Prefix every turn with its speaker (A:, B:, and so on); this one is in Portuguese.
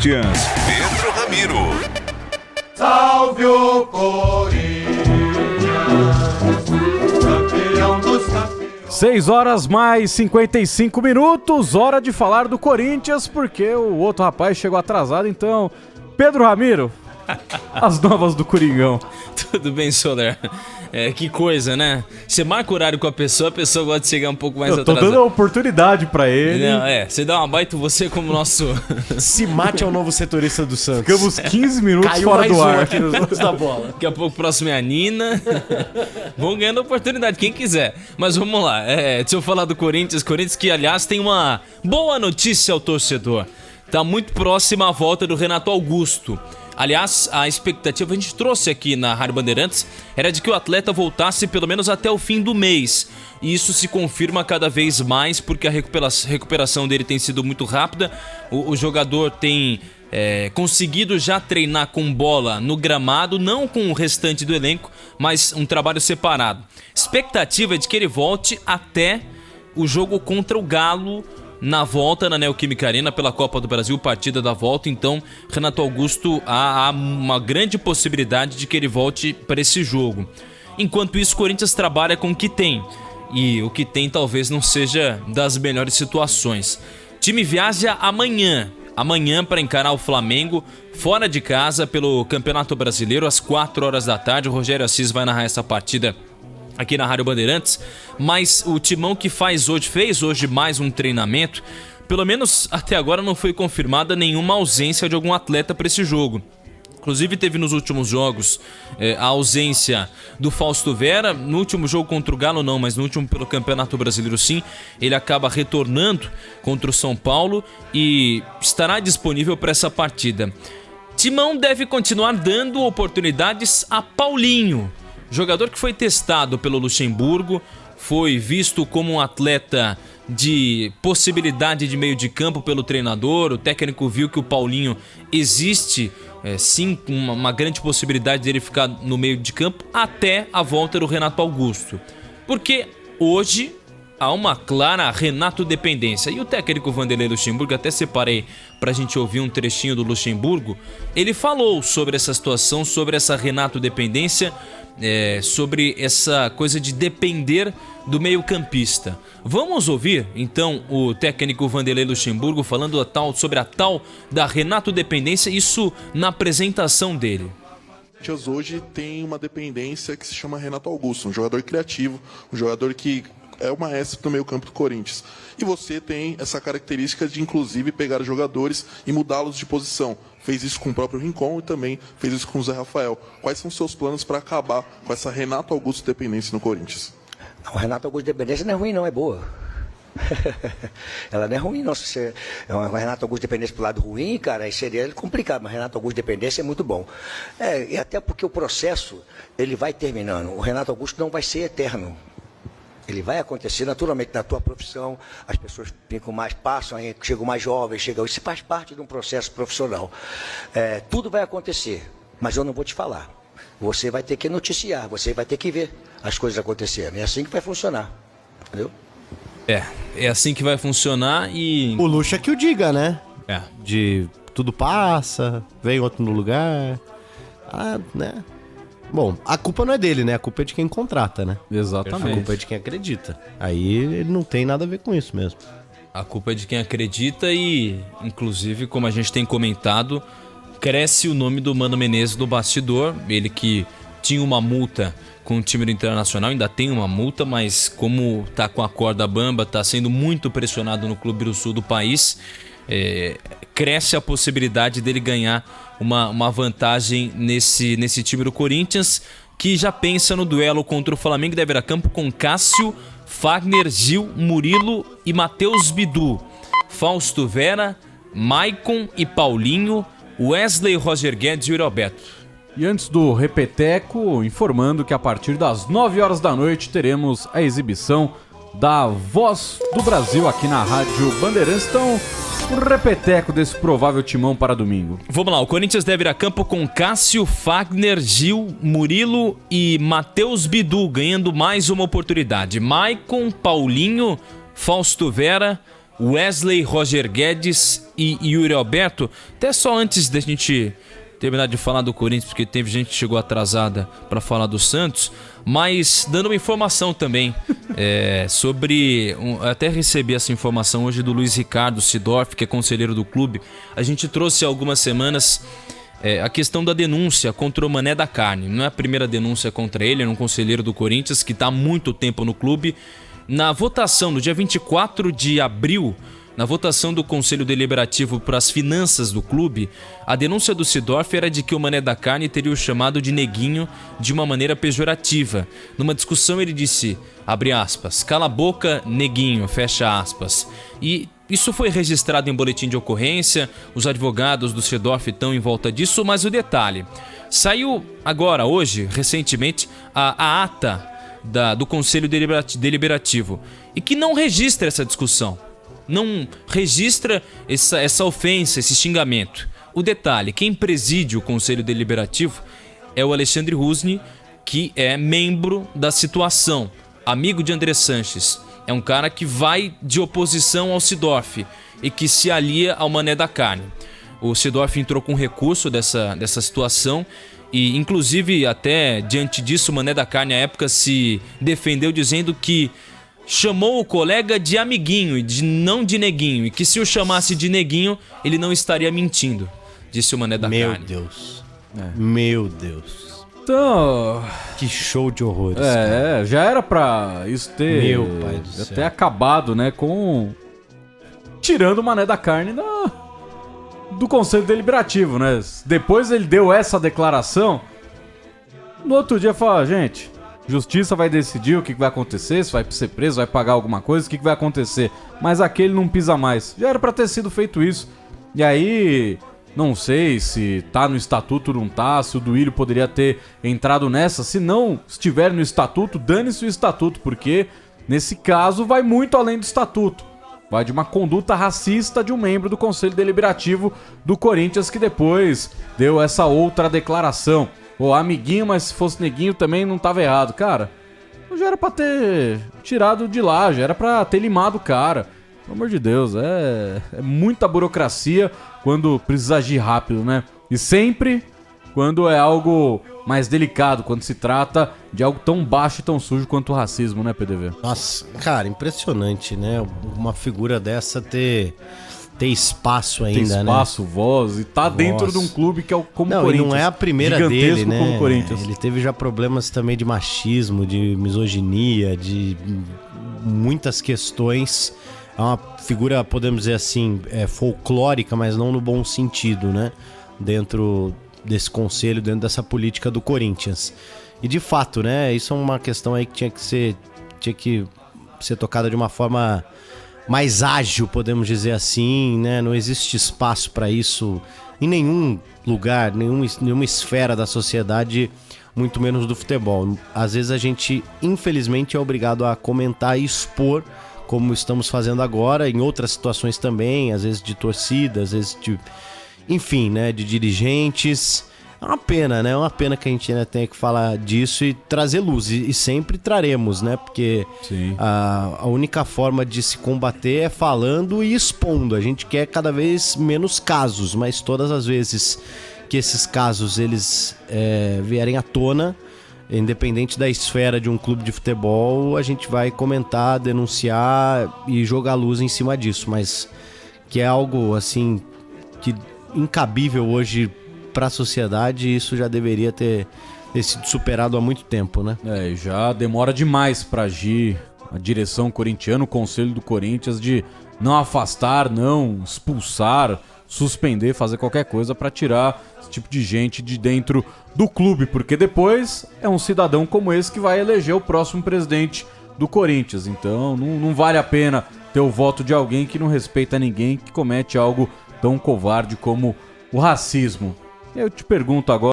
A: Corinthians,
B: Pedro Ramiro.
C: Salve o Corinthians, campeão dos campeões.
D: 6h mais 55, hora de falar do Corinthians, porque o outro rapaz chegou atrasado, então, Pedro Ramiro, as novas do Coringão.
E: Tudo bem, Soler? Que coisa, né? Você marca o horário com a pessoa gosta de chegar um pouco mais atrasado.
D: Eu tô dando a oportunidade pra ele.
E: Não, você dá uma baita, você como nosso...
F: Se mate é o novo setorista do Santos.
D: Ficamos 15 minutos
F: Caiu
D: fora
F: mais
D: do ar.
F: aqui nos lados da bola.
E: Daqui a pouco o próximo é a Nina. Vão ganhando a oportunidade, quem quiser. Mas vamos lá, deixa eu falar do Corinthians. Corinthians que, aliás, tem uma boa notícia ao torcedor. Tá muito próxima a volta do Renato Augusto. Aliás, a expectativa, a gente trouxe aqui na Rádio Bandeirantes, era de que o atleta voltasse pelo menos até o fim do mês. E isso se confirma cada vez mais, porque a recuperação dele tem sido muito rápida. O jogador tem conseguido já treinar com bola no gramado, não com o restante do elenco, mas um trabalho separado. Expectativa é de que ele volte até o jogo contra o Galo, na volta na Neoquímica Arena pela Copa do Brasil, partida da volta. Então, Renato Augusto, há uma grande possibilidade de que ele volte para esse jogo. Enquanto isso, o Corinthians trabalha com o que tem, e o que tem talvez não seja das melhores situações. O time viaja amanhã para encarar o Flamengo fora de casa pelo Campeonato Brasileiro às 4h da tarde. O Rogério Assis vai narrar essa partida aqui na Rádio Bandeirantes, mas o timão que fez hoje mais um treinamento, pelo menos até agora não foi confirmada nenhuma ausência de algum atleta para esse jogo. Inclusive teve nos últimos jogos a ausência do Fausto Vera, no último jogo contra o Galo não, mas no último pelo Campeonato Brasileiro sim, ele acaba retornando contra o São Paulo e estará disponível para essa partida. Timão deve continuar dando oportunidades a Paulinho, jogador que foi testado pelo Luxemburgo, foi visto como um atleta de possibilidade de meio de campo pelo treinador. O técnico viu que o Paulinho existe, sim, uma grande possibilidade dele ficar no meio de campo até a volta do Renato Augusto. Porque hoje há uma clara Renato dependência. E o técnico Vanderlei Luxemburgo, até separei pra gente ouvir um trechinho do Luxemburgo, ele falou sobre essa situação, sobre essa Renato dependência, sobre essa coisa de depender do meio-campista. Vamos ouvir, então, o técnico Vanderlei Luxemburgo falando sobre a tal da Renato dependência, isso na apresentação dele.
G: Hoje tem uma dependência que se chama Renato Augusto, um jogador criativo, um jogador que é o maestro do meio-campo do Corinthians. E você tem essa característica de, inclusive, pegar jogadores e mudá-los de posição. Fez isso com o próprio Rincon e também fez isso com o Zé Rafael. Quais são os seus planos para acabar com essa Renato Augusto dependência no Corinthians?
H: A Renato Augusto dependência não é ruim, não, é boa. Ela não é ruim, não. Se você é uma Renato Augusto dependência pro lado ruim, cara, aí seria complicado, mas Renato Augusto dependência é muito bom. E até porque o processo, ele vai terminando. O Renato Augusto não vai ser eterno. Ele vai acontecer naturalmente na tua profissão, as pessoas ficam mais, passam, aí chegam mais jovens, isso faz parte de um processo profissional. Tudo vai acontecer, mas eu não vou te falar. Você vai ter que noticiar, você vai ter que ver as coisas acontecendo. É assim que vai funcionar, entendeu?
E: É assim que vai funcionar e...
F: O luxo é que o diga, né?
D: De
F: tudo passa, vem outro no lugar, né? Bom, a culpa não é dele, né? A culpa é de quem contrata, né?
D: Exatamente.
F: A culpa é de quem acredita. Aí ele não tem nada a ver com isso mesmo.
E: A culpa é de quem acredita e, inclusive, como a gente tem comentado, cresce o nome do Mano Menezes no bastidor. Ele que tinha uma multa com o time do Internacional, ainda tem uma multa, mas como tá com a corda bamba, tá sendo muito pressionado no Clube do Sul do país, cresce a possibilidade dele ganhar uma vantagem nesse time do Corinthians, que já pensa no duelo contra o Flamengo, deve ir a campo com Cássio, Fagner, Gil, Murilo e Matheus Bidu, Fausto Vera, Maicon e Paulinho, Wesley, Roger Guedes e o Roberto.
D: E antes do repeteco, informando que a partir das 9h da noite teremos a exibição da Voz do Brasil aqui na Rádio Bandeirantes. Então, um repeteco desse provável timão para domingo.
E: Vamos lá, o Corinthians deve ir a campo com Cássio, Fagner, Gil, Murilo e Matheus Bidu, ganhando mais uma oportunidade. Maicon, Paulinho, Fausto Vera, Wesley, Roger Guedes e Yuri Alberto. Até só antes da gente terminar de falar do Corinthians, porque teve gente que chegou atrasada para falar do Santos, mas dando uma informação também sobre... até recebi essa informação hoje do Luiz Ricardo Sidorf, que é conselheiro do clube. A gente trouxe há algumas semanas a questão da denúncia contra o Mané da Carne. Não é a primeira denúncia contra ele, é um conselheiro do Corinthians que está há muito tempo no clube. Na votação, no dia 24 de abril, na votação do Conselho Deliberativo para as finanças do clube, a denúncia do Sidorf era de que o Mané da Carne teria o chamado de neguinho de uma maneira pejorativa. Numa discussão ele disse, abre aspas, cala a boca, neguinho, fecha aspas. E isso foi registrado em boletim de ocorrência, os advogados do Sidorf estão em volta disso, mas o detalhe, saiu agora, hoje, recentemente, a ata do Conselho Deliberativo e que não registra essa discussão. Não registra essa ofensa, esse xingamento. O detalhe, quem preside o Conselho Deliberativo é o Alexandre Rusni, que é membro da situação, amigo de André Sanches. É um cara que vai de oposição ao Sidorf e que se alia ao Mané da Carne. O Sidorf entrou com recurso dessa situação e, inclusive, até diante disso, o Mané da Carne, à época, se defendeu dizendo que chamou o colega de amiguinho e não de neguinho, e que se o chamasse de neguinho, ele não estaria mentindo, disse o Mané da Carne.
F: Meu Deus. Meu Deus.
D: Então...
F: Que show de horrores. cara.
D: já era pra isso ter...
F: Meu pai do céu.
D: Ter acabado, né, com... Tirando o Mané da Carne do Conselho Deliberativo, né? Depois ele deu essa declaração, no outro dia falou, gente... Justiça vai decidir o que vai acontecer, se vai ser preso, vai pagar alguma coisa, o que vai acontecer. Mas aquele não pisa mais. Já era pra ter sido feito isso. E aí, não sei se tá no estatuto ou não tá, se o Duílio poderia ter entrado nessa. Se não estiver no estatuto, dane-se o estatuto, porque nesse caso vai muito além do estatuto. Vai de uma conduta racista de um membro do Conselho Deliberativo do Corinthians que depois deu essa outra declaração. Ô, amiguinho, mas se fosse neguinho também não tava errado. Cara, já era pra ter tirado de lá, já era pra ter limado o cara. Pelo amor de Deus, é muita burocracia quando precisa agir rápido, né? E sempre quando é algo mais delicado, quando se trata de algo tão baixo e tão sujo quanto o racismo, né, PDV?
F: Nossa, cara, impressionante, né? Uma figura dessa ter espaço ainda,
D: tem espaço,
F: né?
D: Voz, e tá dentro de um clube que é como o Corinthians.
F: Não é a primeira dele, né?
D: Como o Corinthians.
F: Ele teve já problemas também de machismo, de misoginia, de muitas questões. É uma figura, podemos dizer assim, folclórica, mas não no bom sentido, né? Dentro desse conselho, dentro dessa política do Corinthians. E de fato, né? Isso é uma questão aí que tinha que ser tocada de uma forma mais ágil, podemos dizer assim, né? Não existe espaço para isso em nenhum lugar, nenhuma esfera da sociedade, muito menos do futebol. Às vezes a gente, infelizmente, é obrigado a comentar e expor, como estamos fazendo agora, em outras situações também, às vezes de torcida, às vezes de... Enfim, né? De dirigentes. É uma pena, né? É uma pena que a gente ainda tenha que falar disso e trazer luz. E sempre traremos, né? Porque a única forma de se combater é falando e expondo. A gente quer cada vez menos casos, mas todas as vezes que esses casos eles vierem à tona, independente da esfera de um clube de futebol, a gente vai comentar, denunciar e jogar luz em cima disso. Mas que é algo, assim, que incabível hoje para a sociedade, isso já deveria ter sido superado há muito tempo, né?
D: Já demora demais para agir a direção corintiana, o conselho do Corinthians, de não afastar, não expulsar, suspender, fazer qualquer coisa para tirar esse tipo de gente de dentro do clube, porque depois é um cidadão como esse que vai eleger o próximo presidente do Corinthians. Então não vale a pena ter o voto de alguém que não respeita ninguém, que comete algo tão covarde como o racismo. Eu te pergunto agora,